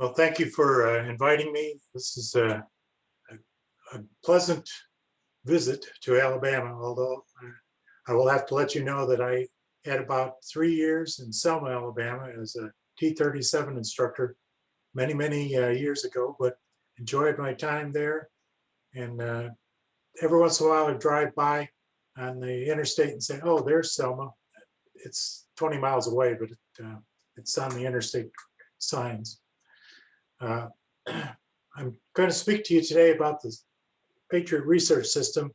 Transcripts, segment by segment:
Well, thank you for inviting me. This is a pleasant visit to Alabama, although I will have to let you know that I had about 3 years in Selma, Alabama as a T-37 instructor many years ago, but enjoyed my time there. And every once in a while I drive by on the interstate and say, oh, there's Selma. It's 20 miles away, but it's on the interstate signs. I'm going to speak to you today about the Patriot Research System,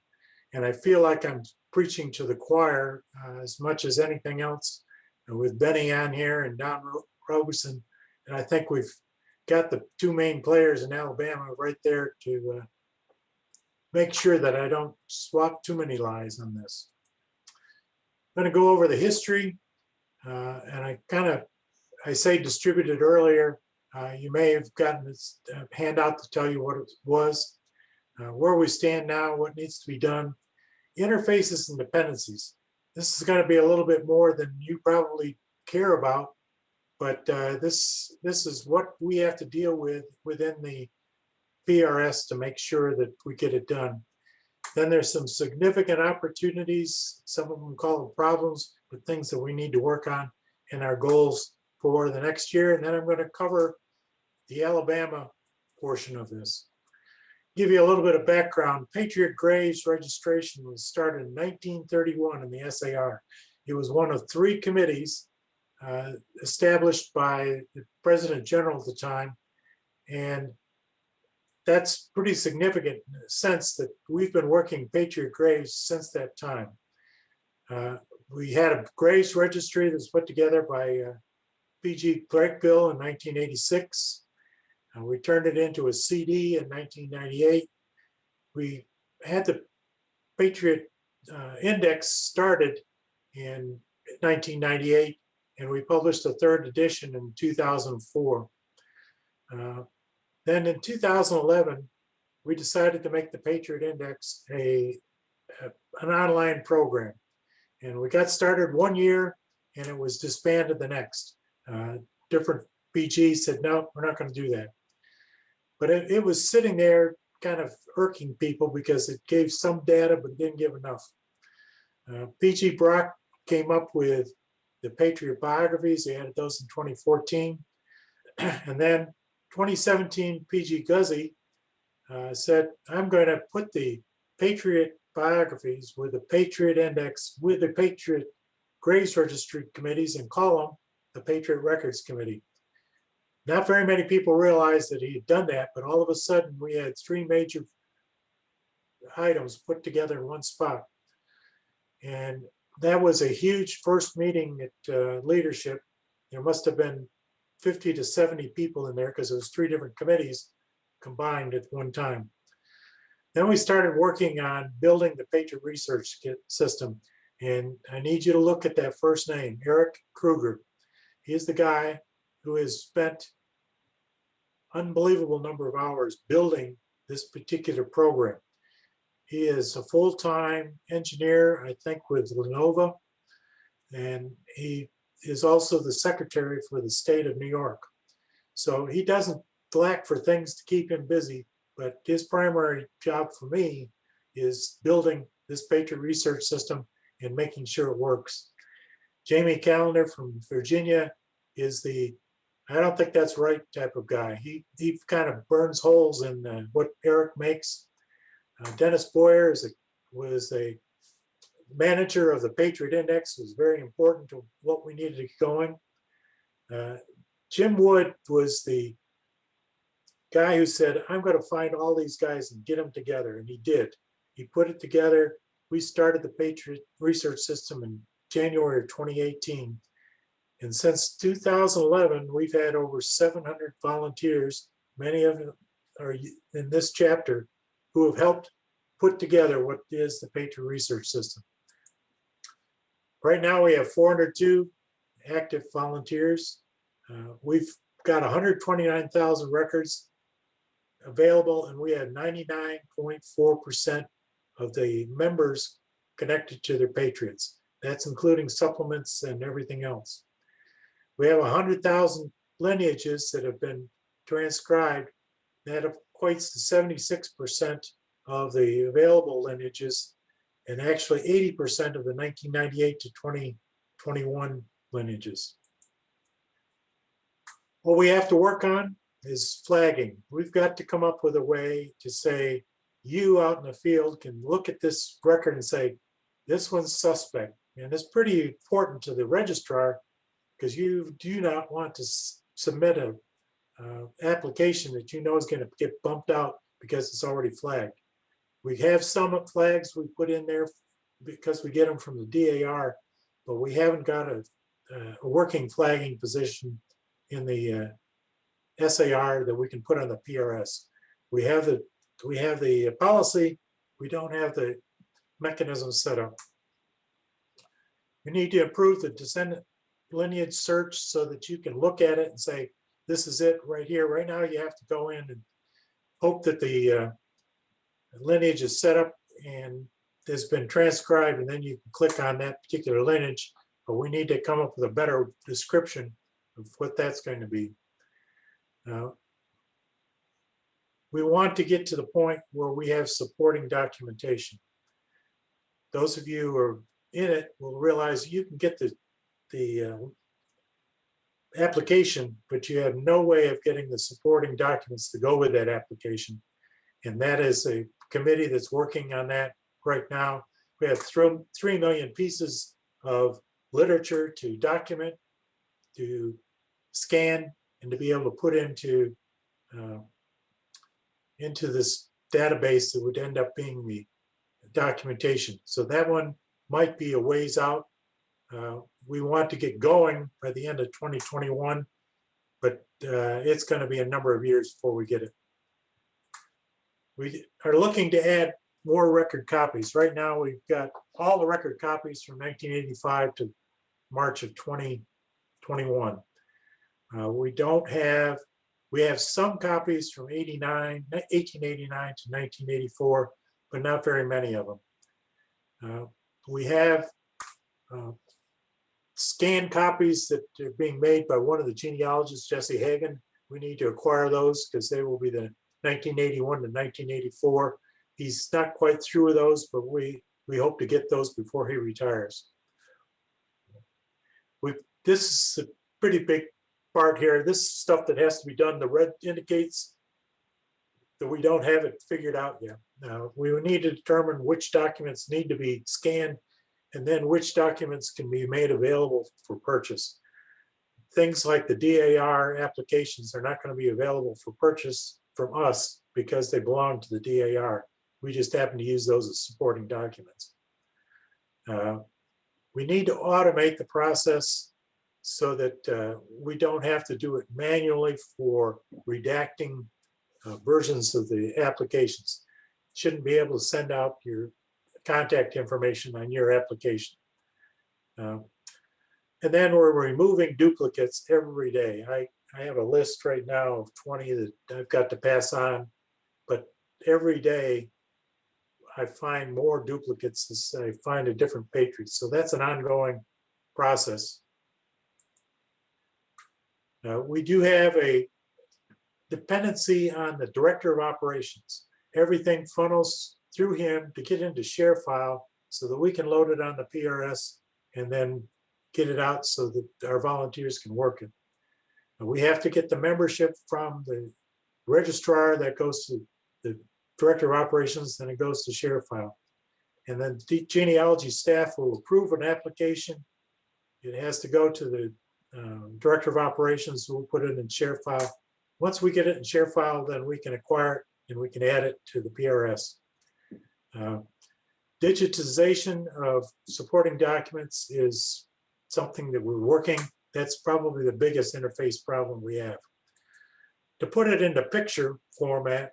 and I feel like I'm preaching to the choir as much as anything else. And with Benny on here and Don Robeson, and I think we've got the two main players in Alabama right there to make sure that I don't swap too many lies on this. I'm going to go over the history, and I say distributed earlier. You may have gotten this handout to tell you what it was, where we stand now, what needs to be done, interfaces and dependencies. This is going to be a little bit more than you probably care about, but this is what we have to deal with within the PRS to make sure that we get it done. Then there's some significant opportunities, some of them call them problems, but things that we need to work on and our goals for the next year. And then I'm going to cover the Alabama portion of this. Give you a little bit of background. Patriot Graves registration was started in 1931 in the SAR. It was one of 3 committees established by the President General at the time. And that's pretty significant in the sense that we've been working Patriot Graves since that time. We had a Graves registry that was put together by P.G. Gregville in 1986. We turned it into a CD in 1998. We had the Patriot Index started in 1998, and we published a 3rd edition in 2004. Then in 2011, we decided to make the Patriot Index an online program. And we got started 1 year, and it was disbanded the next. Different PGs said, no, we're not going to do that. But it was sitting there kind of irking people because it gave some data, but it didn't give enough. PG Brock came up with the Patriot biographies. They added those in 2014. And then 2017, PG Guzzi said, I'm going to put the Patriot biographies with the Patriot Index, with the Patriot Graves Registry committees, and call them the Patriot Records Committee. Not very many people realized that he had done that, but all of a sudden we had 3 major items put together in one spot. And that was a huge first meeting at leadership. There must have been 50 to 70 people in there because it was 3 different committees combined at one time. Then we started working on building the Patriot Research System. And I need you to look at that first name, Eric Kruger. He is the guy who has spent unbelievable number of hours building this particular program. He is a full-time engineer, I think, with Lenovo, and he is also the secretary for the state of New York. So he doesn't lack for things to keep him busy, but his primary job for me is building this Patriot Research System and making sure it works. Jamie Callender from Virginia is the, I don't think that's right type of guy. He kind of burns holes in what Eric makes. Dennis Boyer was a manager of the Patriot Index, was very important to what we needed to get going. Jim Wood was the guy who said, I'm going to find all these guys and get them together, and he did. He put it together. We started the Patriot Research System in January of 2018. And since 2011, we've had over 700 volunteers, many of them are in this chapter, who have helped put together what is the Patriot Research System. Right now we have 402 active volunteers. We've got 129,000 records available, and we have 99.4% of the members connected to their Patriots. That's including supplements and everything else. We have 100,000 lineages that have been transcribed, that equates to 76% of the available lineages, and actually 80% of the 1998 to 2021 lineages. What we have to work on is flagging. We've got to come up with a way to say, you out in the field can look at this record and say, this one's suspect. And it's pretty important to the registrar, because you do not want to submit a application that you know is going to get bumped out because it's already flagged. We have some flags we put in there because we get them from the DAR, but we haven't got a working flagging position in the SAR that we can put on the PRS. We have the policy, we don't have the mechanism set up. We need to improve the descendant lineage search so that you can look at it and say, this is it right here. Right now you have to go in and hope that the lineage is set up and has been transcribed, and then you can click on that particular lineage. But we need to come up with a better description of what that's going to be. We want to get to the point where we have supporting documentation. Those of you who are in it will realize you can get the application, but you have no way of getting the supporting documents to go with that application. And that is a committee that's working on that right now. We have 3 million pieces of literature to document, to scan, and to be able to put into this database that would end up being the documentation. So that one might be a ways out. We want to get going by the end of 2021, but it's going to be a number of years before we get it. We are looking to add more record copies. Right now, we've got all the record copies from 1985 to March of 2021. We have some copies from 1889 to 1984, but not very many of them. We have scanned copies that are being made by one of the genealogists, Jesse Hagan. We need to acquire those because they will be the 1981 to 1984. He's not quite through with those, but we hope to get those before he retires. This is a pretty big part here. This is stuff that has to be done. The red indicates that we don't have it figured out yet. Now, we need to determine which documents need to be scanned and then which documents can be made available for purchase. Things like the DAR applications are not going to be available for purchase from us because they belong to the DAR. We just happen to use those as supporting documents. We need to automate the process so that we don't have to do it manually for redacting versions of the applications. Shouldn't be able to send out your contact information on your application. And then we're removing duplicates every day. I have a list right now of 20 that I've got to pass on, but every day I find more duplicates as I find a different Patriot. So that's an ongoing process. We do have a dependency on the director of operations. Everything funnels through him to get into ShareFile so that we can load it on the PRS and then get it out so that our volunteers can work it. We have to get the membership from the registrar. That goes to the director of operations, then it goes to ShareFile. And then the genealogy staff will approve an application. It has to go to the director of operations, who will put it in ShareFile. Once we get it in ShareFile, then we can acquire it and we can add it to the PRS. Digitization of supporting documents is something that we're working. That's probably the biggest interface problem we have. To put it into picture format,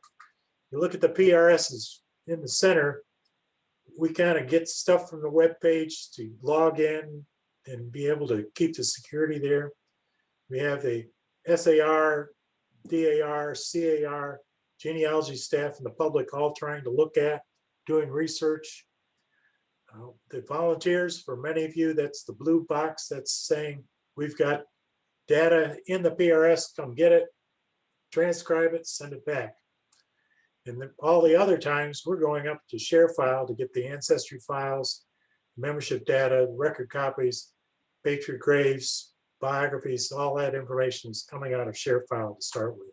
you look at the PRSs in the center, we kind of get stuff from the web page to log in and be able to keep the security there. We have the SAR, DAR, CAR, genealogy staff and the public all trying to look at, doing research. The volunteers, for many of you, that's the blue box that's saying we've got data in the PRS, come get it. transcribe it, send it back. And then all the other times, we're going up to ShareFile to get the ancestry files, membership data, record copies, Patriot graves, biographies, all that information is coming out of ShareFile to start with.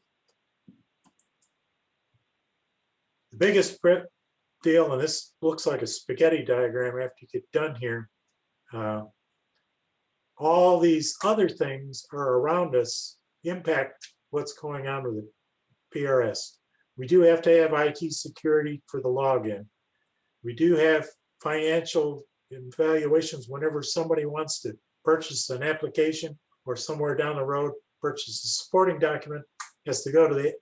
The biggest deal, and this looks like a spaghetti diagram after you get done here, all these other things are around us impact what's going on with the PRS. We do have to have IT security for the login. We do have financial evaluations whenever somebody wants to purchase an application or somewhere down the road, purchase a supporting document, has to go to the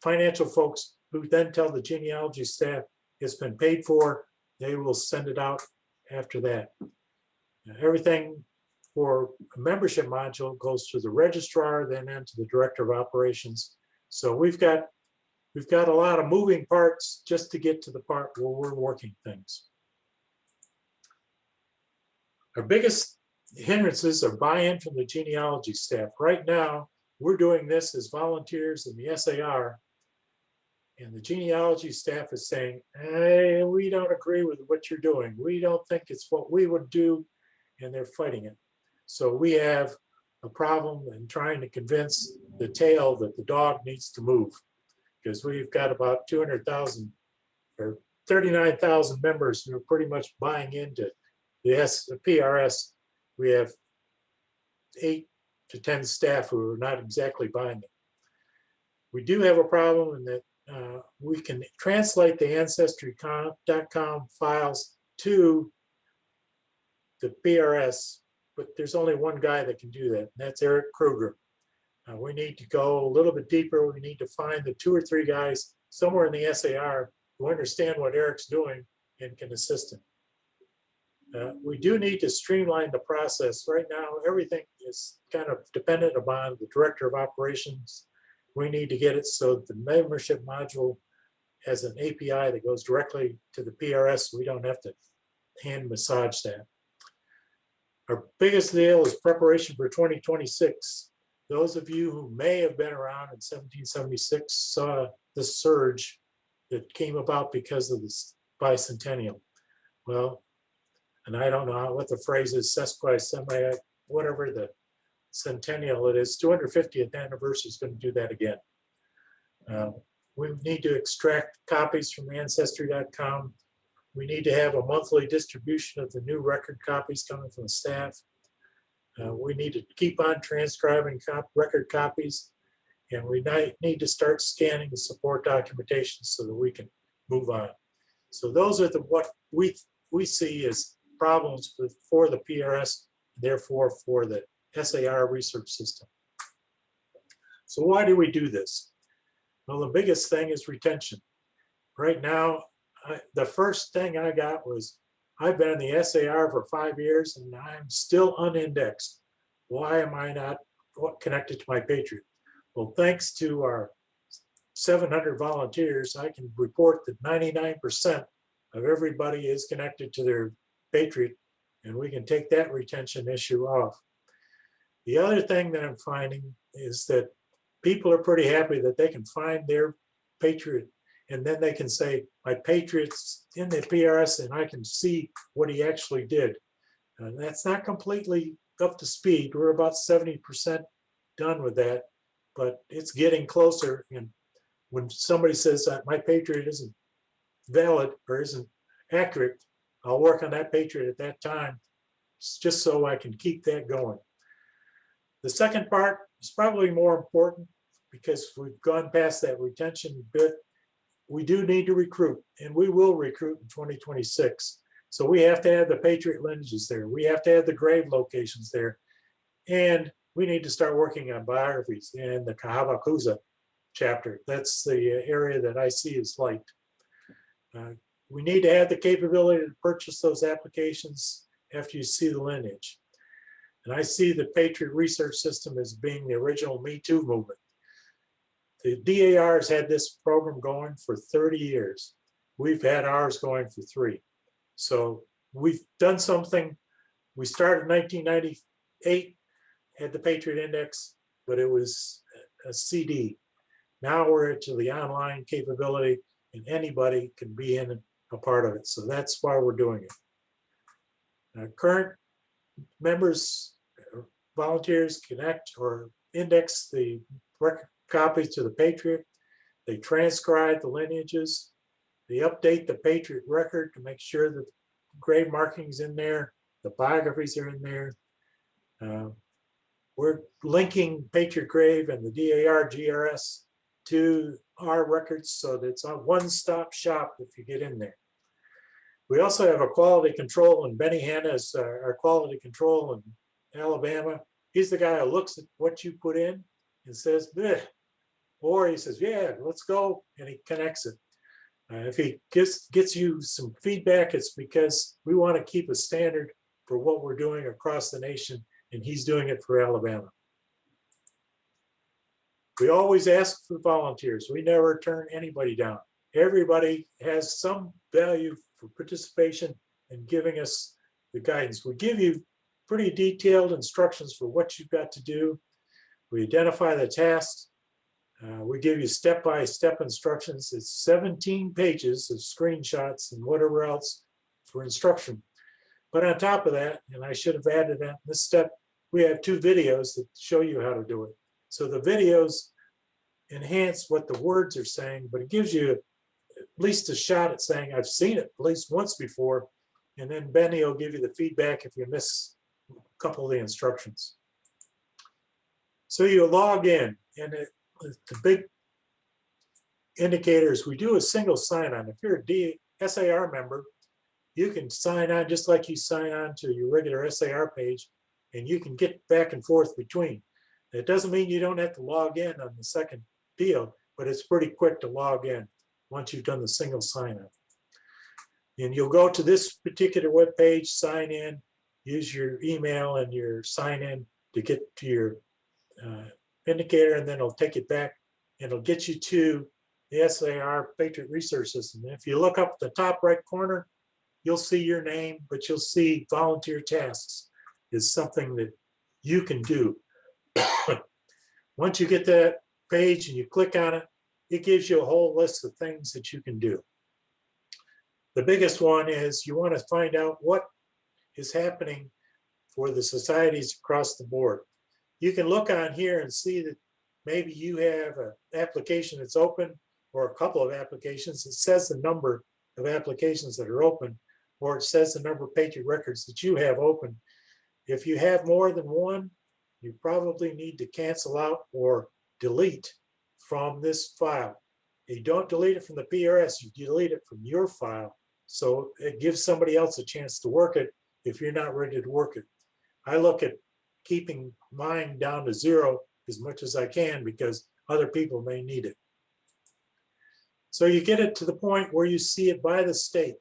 financial folks who then tell the genealogy staff it's been paid for. They will send it out after that. Everything for a membership module goes to the registrar, then into the director of operations. So we've got a lot of moving parts just to get to the part where we're working things. Our biggest hindrances are buy-in from the genealogy staff. Right now, we're doing this as volunteers in the SAR, and the genealogy staff is saying, hey, we don't agree with what you're doing. We don't think it's what we would do, and they're fighting it. So we have a problem in trying to convince the tail that the dog needs to move, because we've got about 200,000 or 39,000 members who are pretty much buying into the PRS. We have 8 to 10 staff who are not exactly buying it. We do have a problem in that we can translate the ancestry.com files to the PRS, but there's only one guy that can do that, and that's Eric Kruger. We need to go a little bit deeper. We need to find the 2 or 3 guys somewhere in the SAR who understand what Eric's doing and can assist him. We do need to streamline the process. Right now, everything is kind of dependent upon the director of operations. We need to get it so that the membership module has an API that goes directly to the PRS. We don't have to hand massage that. Our biggest deal is preparation for 2026. Those of you who may have been around in 1776 saw the surge that came about because of this bicentennial. Well, and I don't know what the phrase is, semi, whatever the centennial it is, 250th anniversary is going to do that again. We need to extract copies from ancestry.com. We need to have a monthly distribution of the new record copies coming from the staff. We need to keep on transcribing record copies, and we need to start scanning the support documentation so that we can move on. So those are what we see as problems for the PRS, therefore for the SAR research system. So why do we do this? Well, the biggest thing is retention. Right now, the first thing I got was, I've been in the SAR for 5 years and I'm still unindexed. Why am I not connected to my Patriot? Well, thanks to our 700 volunteers, I can report that 99% of everybody is connected to their Patriot, and we can take that retention issue off. The other thing that I'm finding is that people are pretty happy that they can find their Patriot, and then they can say, my Patriot's in the PRS and I can see what he actually did. And that's not completely up to speed. We're about 70% done with that, but it's getting closer. And when somebody says that my Patriot isn't valid or isn't accurate, I'll work on that Patriot at that time, just so I can keep that going. The second part is probably more important because we've gone past that retention bit. We do need to recruit, and we will recruit in 2026. So we have to have the Patriot lineages there. We have to have the grave locations there. And we need to start working on biographies in the Cahaba-Coosa chapter. That's the area that I see as light. We need to have the capability to purchase those applications after you see the lineage. And I see the Patriot Research System as being the original Me Too movement. The DAR has had this program going for 30 years. We've had ours going for 3. So we've done something. We started in 1998, had the Patriot Index, but it was a CD. Now we're into the online capability, and anybody can be in a part of it. So that's why we're doing it. Current members, volunteers connect or index the record copies to the Patriot. They transcribe the lineages. They update the Patriot record to make sure that grave markings in there, the biographies are in there. We're linking Patriot Grave and the DAR GRS to our records so that it's a one-stop shop if you get in there. We also have a quality control, and Benny Hanna is our quality control in Alabama. He's the guy who looks at what you put in and says, bleh. Or he says, yeah, let's go, and he connects it. If he gets you some feedback, it's because we want to keep a standard for what we're doing across the nation, and he's doing it for Alabama. We always ask for volunteers. We never turn anybody down. Everybody has some value for participation and giving us the guidance. We give you pretty detailed instructions for what you've got to do. We identify the tasks. We give you step-by-step instructions. It's 17 pages of screenshots and whatever else for instruction. But on top of that, and I should have added that in this step, we have 2 videos that show you how to do it. So the videos enhance what the words are saying, but it gives you at least a shot at saying, I've seen it at least once before. And then Benny will give you the feedback if you miss a couple of the instructions. So you log in, and the big indicators, we do a single sign-on. If you're a SAR member, you can sign on just like you sign on to your regular SAR page, and you can get back and forth between. It doesn't mean you don't have to log in on the second deal, but it's pretty quick to log in once you've done the single sign-on. And you'll go to this particular web page, sign in, use your email and your sign-in to get to your indicator, and then it'll take it back and it'll get you to the SAR Patriot Research System. And if you look up at the top right corner, you'll see your name, but you'll see volunteer tasks is something that you can do. Once you get that page and you click on it, it gives you a whole list of things that you can do. The biggest one is you want to find out what is happening for the societies across the board. You can look on here and see that maybe you have an application that's open, or a couple of applications. It says the number of applications that are open, or it says the number of Patriot records that you have open. If you have more than one, you probably need to cancel out or delete from this file. You don't delete it from the PRS, you delete it from your file. So it gives somebody else a chance to work it if you're not ready to work it. I look at keeping mine down to 0 as much as I can because other people may need it. So you get it to the point where you see it by the state.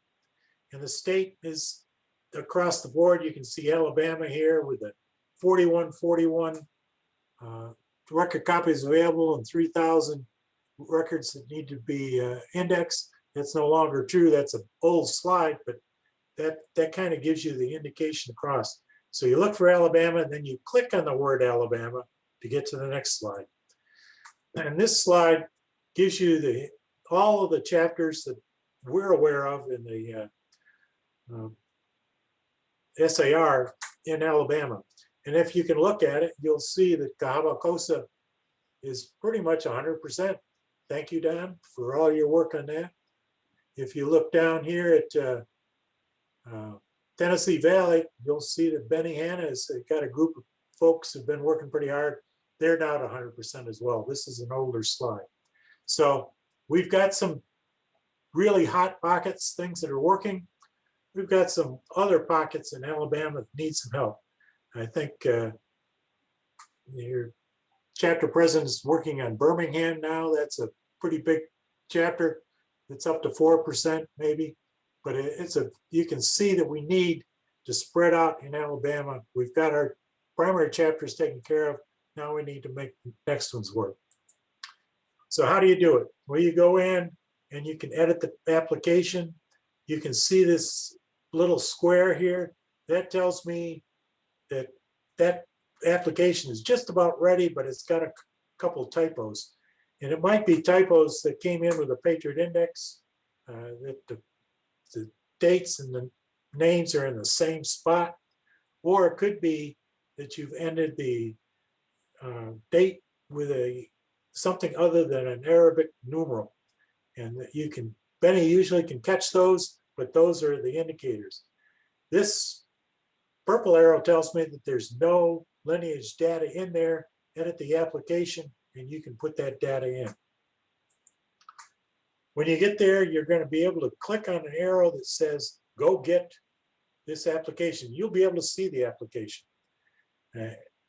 And the state is across the board. You can see Alabama here with the 4141 record copies available and 3,000 records that need to be indexed. That's no longer true. That's an old slide, but that kind of gives you the indication across. So you look for Alabama, and then you click on the word Alabama to get to the next slide. And this slide gives you all of the chapters that we're aware of in the SAR in Alabama. And if you can look at it, you'll see that Cahaba-Coosa is pretty much 100%. Thank you, Don, for all your work on that. If you look down here at Tennessee Valley, you'll see that Benny Hanna has got a group of folks who've been working pretty hard. They're not 100% as well. This is an older slide. So we've got some really hot pockets, things that are working. We've got some other pockets in Alabama that need some help. I think your chapter president is working on Birmingham now. That's a pretty big chapter. It's up to 4% maybe, but you can see that we need to spread out in Alabama. We've got our primary chapters taken care of. Now we need to make the next ones work. So how do you do it? Well, you go in and you can edit the application. You can see this little square here. That tells me that application is just about ready, but it's got a couple of typos. And it might be typos that came in with a Patriot index, that the dates and the names are in the same spot, or it could be that you've ended the date with something other than an Arabic numeral, and that you can, Benny usually can catch those, but those are the indicators. This purple arrow tells me that there's no lineage data in there. Edit the application and you can put that data in. When you get there, you're going to be able to click on an arrow that says go get this application. You'll be able to see the application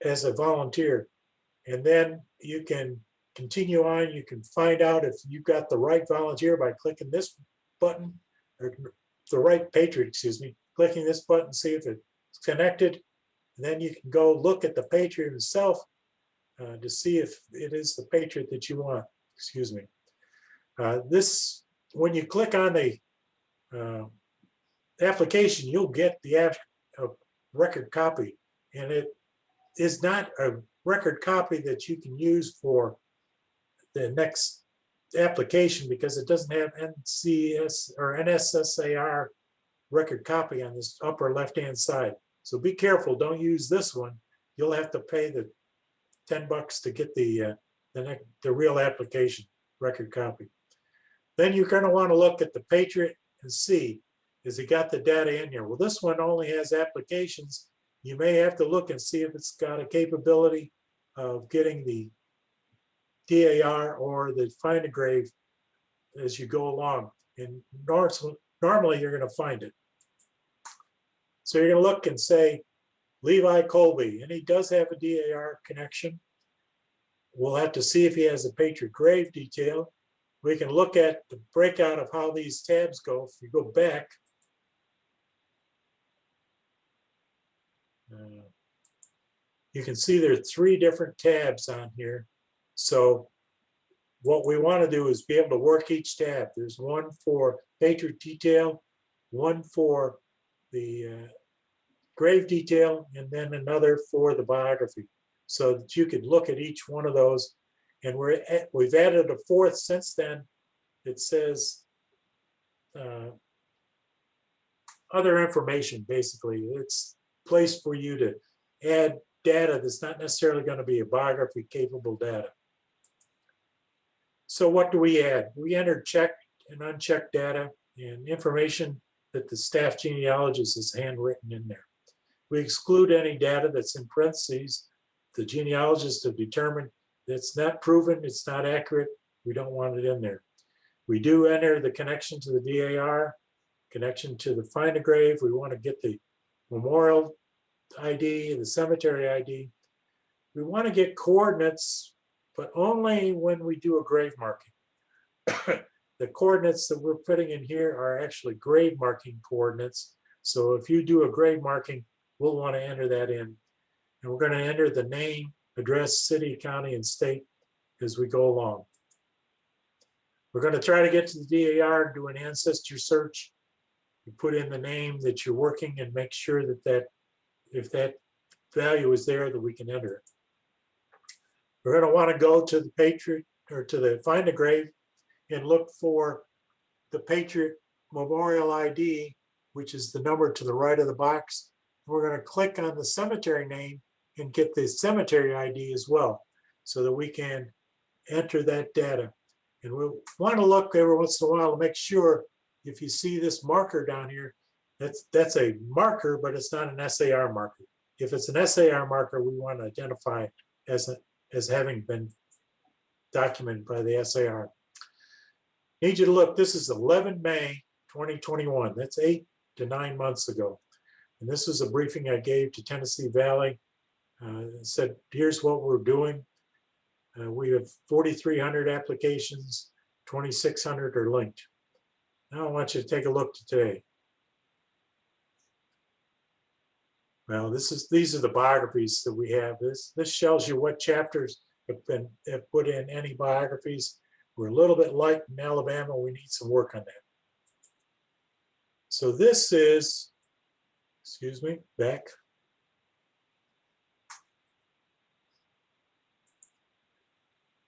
as a volunteer, and then you can continue on. You can find out if you've got the right volunteer by clicking this button, or the right Patriot, excuse me, clicking this button, see if it's connected. And then you can go look at the Patriot himself to see if it is the Patriot that you want, excuse me. When you click on the application, you'll get the record copy, and it is not a record copy that you can use for the next application because it doesn't have NCS or NSSAR record copy on this upper left-hand side. So be careful, don't use this one. You'll have to pay the $10 to get the real application record copy. Then you're going to want to look at the Patriot and see, has it got the data in here? Well, this one only has applications. You may have to look and see if it's got a capability of getting the DAR or the find a grave as you go along. And normally you're going to find it. So you're going to look and say, Levi Colby, and he does have a DAR connection. We'll have to see if he has a Patriot grave detail. We can look at the breakout of how these tabs go. If you go back, you can see there are 3 different tabs on here. So what we want to do is be able to work each tab. There's one for Patriot detail, one for the grave detail, and then another for the biography, so that you could look at each one of those. And we've added a 4th since then. It says other information, basically. It's a place for you to add data that's not necessarily going to be a biography capable data. So what do we add? We enter checked and unchecked data and information that the staff genealogist has handwritten in there. We exclude any data that's in parentheses. The genealogists have determined that it's not proven, it's not accurate, we don't want it in there. We do enter the connection to the DAR, connection to the find a grave. We want to get the memorial ID, the cemetery ID. We want to get coordinates, but only when we do a grave marking. The coordinates that we're putting in here are actually grave marking coordinates. So if you do a grave marking, we'll want to enter that in. And we're going to enter the name, address, city, county, and state as we go along. We're going to try to get to the DAR, do an ancestor search. You put in the name that you're working and make sure that if that value is there, that we can enter it. We're going to want to go to the Patriot or to the find a grave and look for the Patriot Memorial ID, which is the number to the right of the box. We're going to click on the cemetery name and get the cemetery ID as well, so that we can enter that data. And we'll want to look every once in a while to make sure if you see this marker down here, that's a marker, but it's not an SAR marker. If it's an SAR marker, we want to identify it as having been documented by the SAR. Need you to look, this is 11 May 2021. That's 8 to 9 months ago. And this was a briefing I gave to Tennessee Valley. Said, here's what we're doing. We have 4,300 applications, 2,600 are linked. Now I want you to take a look to today. Well, these are the biographies that we have. This shows you what chapters have put in any biographies. We're a little bit light in Alabama. We need some work on that. So this is, excuse me, back.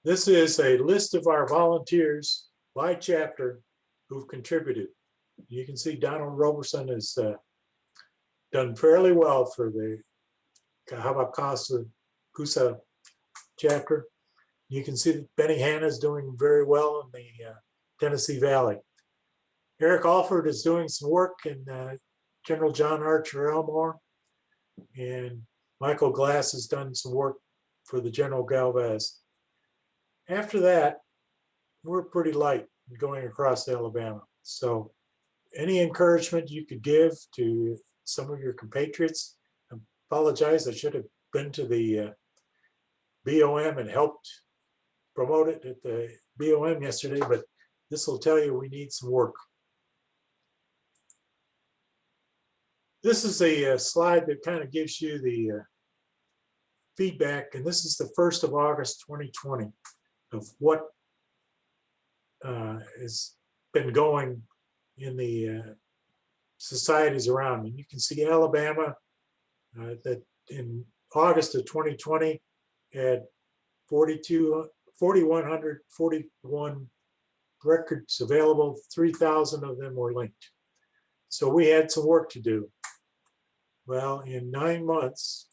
This is a list of our volunteers by chapter who've contributed. You can see Donald Roberson has done fairly well for the Cahaba-Coosa Chapter. You can see that Benny Hanna is doing very well in the Tennessee Valley. Eric Alford is doing some work in General John Archer Elmore, and Michael Glass has done some work for the General Galvez. After that, we're pretty light going across Alabama. So any encouragement you could give to some of your compatriots, I apologize, I should have been to the BOM and helped promote it at the BOM yesterday, but this will tell you we need some work. This is a slide that kind of gives you the feedback, and this is the 1st of August 2020 of what has been going in the societies around. And you can see Alabama that in August of 2020 had 4,141 records available, 3,000 of them were linked. So we had some work to do. Well, in 9 months,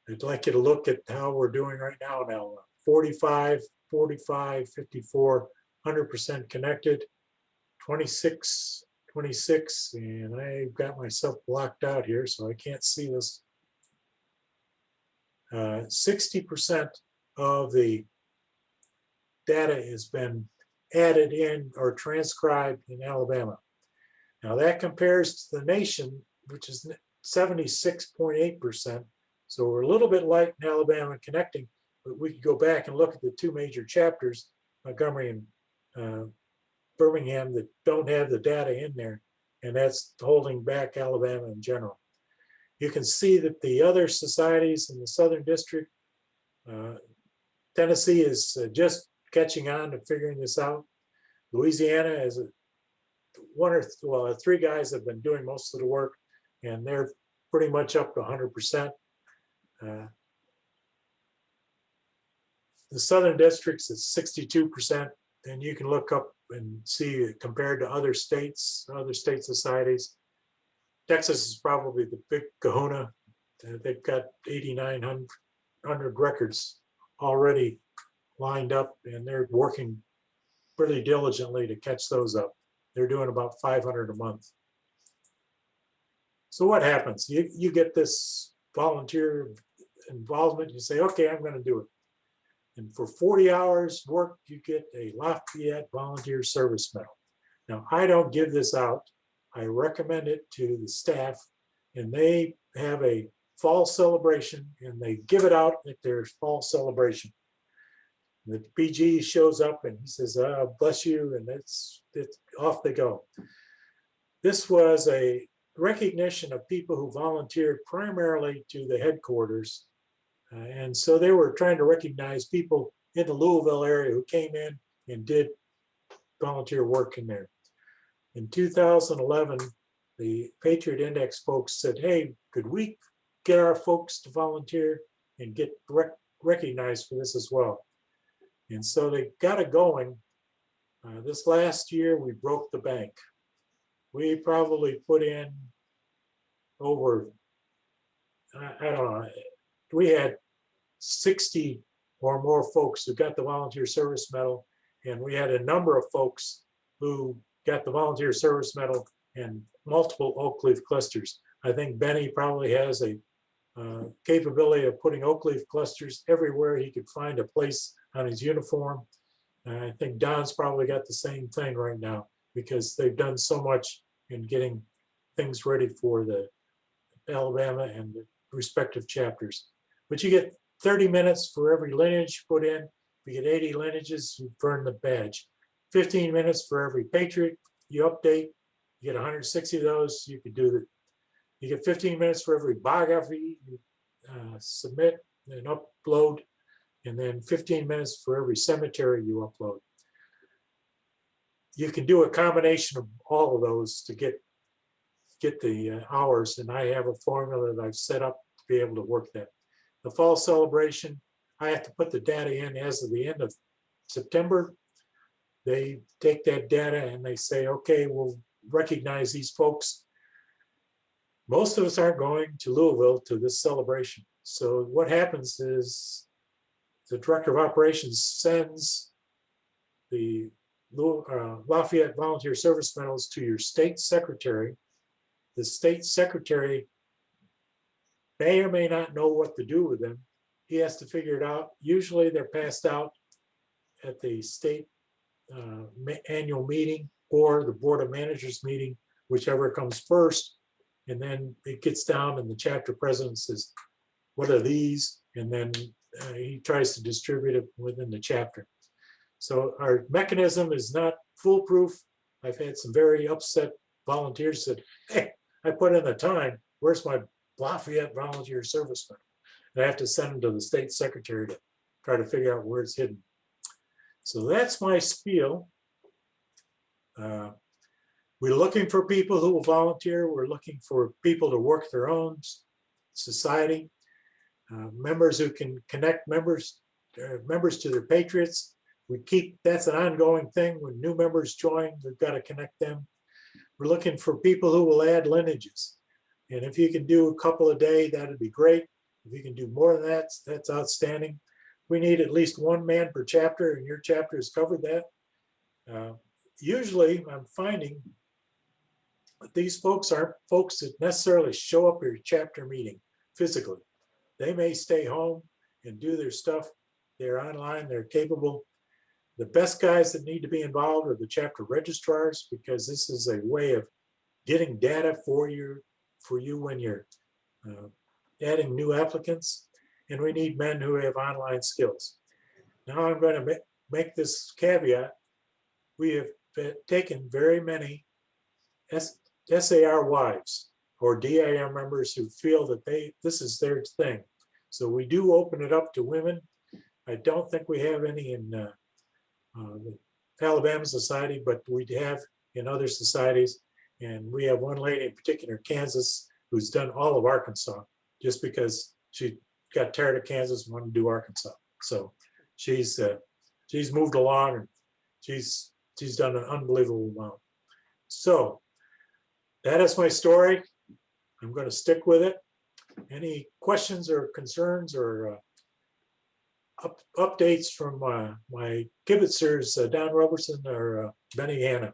I'd like you to look at how we're doing right now. 45, 45, 54, 100% connected, 26, 26, and I've got myself blocked out here, so I can't see this. 60% of the data has been added in or transcribed in Alabama. Now that compares to the nation, which is 76.8%. So we're a little bit light in Alabama connecting, but we could go back and look at the 2 major chapters, Montgomery and Birmingham, that don't have the data in there, and that's holding back Alabama in general. You can see that the other societies in the Southern District, Tennessee is just catching on to figuring this out. Louisiana has 3 guys have been doing most of the work, and they're pretty much up to 100%. The Southern Districts is 62%, and you can look up and see compared to other state societies. Texas is probably the big kahuna. They've got 8,900 records already lined up, and they're working pretty diligently to catch those up. They're doing about 500 a month. So what happens? You get this volunteer involvement, you say, okay, I'm going to do it. And for 40 hours work, you get a Lafayette Volunteer Service Medal. Now, I don't give this out. I recommend it to the staff, and they have a fall celebration, and they give it out at their fall celebration. The PG shows up and he says, bless you, and it's off they go. This was a recognition of people who volunteered primarily to the headquarters. And so they were trying to recognize people in the Louisville area who came in and did volunteer work in there. In 2011, the Patriot Index folks said, hey, could we get our folks to volunteer and get recognized for this as well? And so they got it going. This last year, we broke the bank. We probably put in over, I don't know, we had 60 or more folks who got the Volunteer Service Medal, and we had a number of folks who got the Volunteer Service Medal and multiple oak leaf clusters. I think Benny probably has a capability of putting oak leaf clusters everywhere he could find a place on his uniform. I think Don's probably got the same thing right now, because they've done so much in getting things ready for the Alabama and the respective chapters. But you get 30 minutes for every lineage put in. If you get 80 lineages, you burn the badge. 15 minutes for every patriot you update. You get 160 of those, you could do that. You get 15 minutes for every biography you submit and upload, and then 15 minutes for every cemetery you upload. You can do a combination of all of those to get the hours, and I have a formula that I've set up to be able to work that. The fall celebration, I have to put the data in as of the end of September. They take that data and they say, okay, we'll recognize these folks. Most of us aren't going to Louisville to this celebration. So what happens is the director of operations sends the Lafayette Volunteer Service Medals to your state secretary. The state secretary may or may not know what to do with them. He has to figure it out. Usually they're passed out at the state annual meeting or the board of managers meeting, whichever comes first. And then it gets down and the chapter president says, what are these? And then he tries to distribute it within the chapter. So our mechanism is not foolproof. I've had some very upset volunteers that, hey, I put in the time, where's my Lafayette Volunteer Service Medal? And I have to send them to the state secretary to try to figure out where it's hidden. So that's my spiel. We're looking for people who will volunteer. We're looking for people to work their own society, members who can connect members to their patriots. That's an ongoing thing. When new members join, we've got to connect them. We're looking for people who will add lineages. And if you can do a couple a day, that'd be great. If you can do more than that, that's outstanding. We need at least one man per chapter, and your chapter has covered that. Usually, I'm finding that these folks aren't folks that necessarily show up at your chapter meeting physically. They may stay home and do their stuff. They're online, they're capable. The best guys that need to be involved are the chapter registrars, because this is a way of getting data for you when you're adding new applicants. And we need men who have online skills. Now I'm going to make this caveat. We have taken very many SAR wives or DIR members who feel that this is their thing. So we do open it up to women. I don't think we have any in the Alabama Society, but we have in other societies. And we have one lady in particular, Kansas, who's done all of Arkansas just because she got tired of Kansas and wanted to do Arkansas. So she's moved along, and she's done an unbelievable amount. So that is my story. I'm going to stick with it. Any questions or concerns or updates from my kibitzers, Don Robertson or Benny Hanna?